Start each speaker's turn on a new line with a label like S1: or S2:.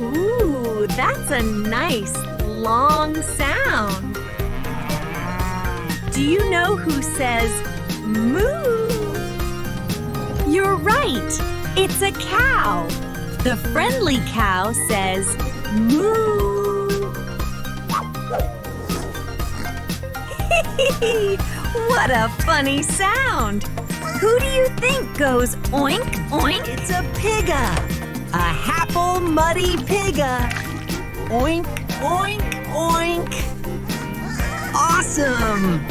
S1: Ooh, that's a nice, long sound. Do you know who says moo? You're right. It's a cow. The friendly cow says moo. What a funny sound. Who do you think goes oink, oink?
S2: It's a pigga. A happle muddy pigga. Oink, oink, oink. Awesome!